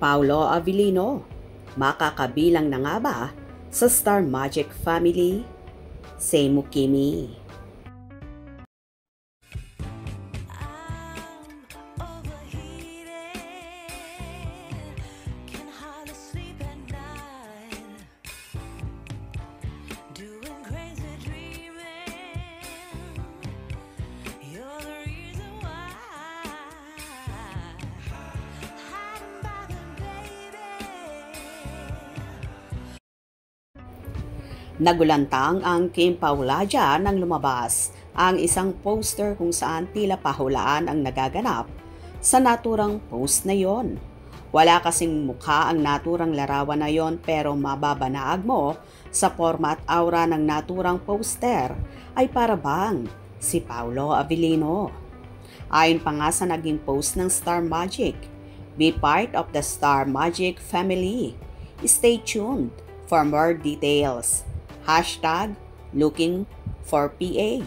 Paolo Avellino, makakabilang na nga ba sa Star Magic family? Say mo, Kimi. Nagulantang ang Kim Paulaja nang lumabas ang isang poster kung saan tila pahulaan ang nagaganap sa naturang post na yon. Wala kasing mukha ang naturang larawan na yon, pero mababanaag mo sa forma at aura ng naturang poster ay para bang si Paolo Avellino. Ayon pa nga sa naging post ng Star Magic, be part of the Star Magic family. Stay tuned for more details. Hashtag looking for PA.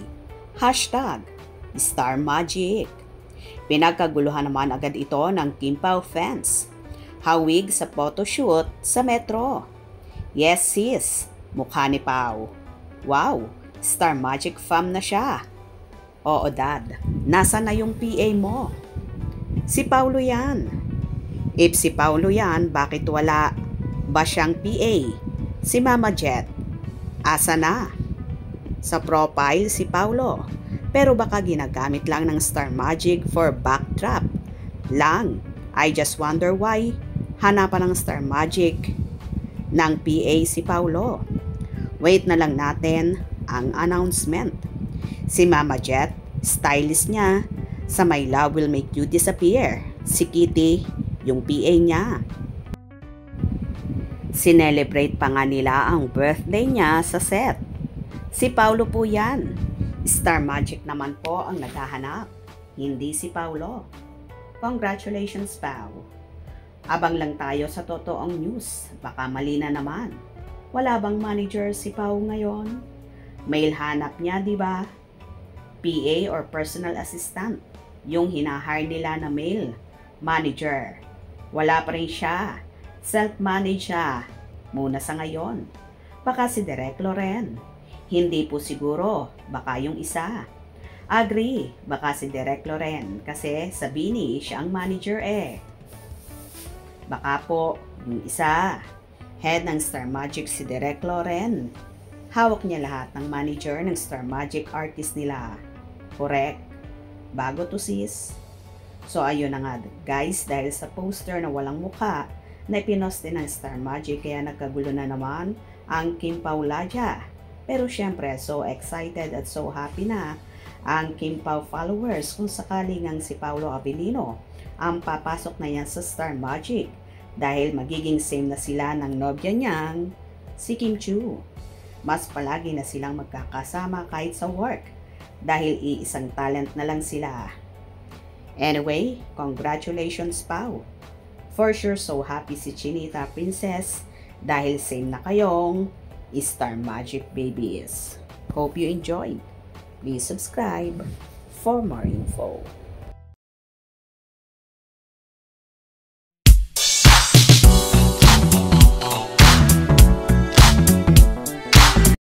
Hashtag Star Magic. Pinagkaguluhan naman agad ito ng Kim Pao fans. Hawig sa photoshoot sa Metro. Yes sis, mukha ni Pao. Wow, Star Magic fam na siya. Oo dad, nasa na yung PA mo? Si Paulo yan. If si Paulo yan, bakit wala ba siyang PA? Si Mama Jet. Asa na? Sa profile si Paulo, pero baka ginagamit lang ng Star Magic for backdrop lang. I just wonder why hanapan ng Star Magic ng PA si Paulo. Wait na lang natin ang announcement. Si Mama Jet, stylist niya sa My Love Will Make You Disappear. Si Kitty, yung PA niya. Sinelebrate pa nga nila ang birthday niya sa set. Si Paulo po yan. Star Magic naman po ang naghahanap, hindi si Paulo. Congratulations, Pao. Abang lang tayo sa totoong news. Baka mali na naman. Wala bang manager si Pao ngayon? Mail hanap niya, di ba? PA or personal assistant. Yung hinahire nila na male manager. Wala pa rin siya. Self-manage siya muna sa ngayon. Baka si Direk Loren. Hindi po siguro. Baka yung isa. Agree. Baka si Direk Loren. Kasi sa Bini, siya ang manager eh. Baka po yung isa. Head ng Star Magic si Direk Loren. Hawak niya lahat ng manager ng Star Magic artist nila. Correct? Bago to sis. So ayun na nga guys, dahil sa poster na walang mukha na ipinost din ng Star Magic, kaya nagkagulo na naman ang Kim Paulaja. Pero syempre, so excited at so happy na ang Kim Pao followers kung sakaling ang si Paolo Avellino ang papasok na yan sa Star Magic, dahil magiging same na sila ng nobya niyang si Kim Chiu. Mas palagi na silang magkakasama kahit sa work, dahil iisang talent na lang sila. Anyway, congratulations Pao. For sure, so happy si Chinita Princess dahil same na kayong Star Magic babies. Hope you enjoyed. Please subscribe for more info.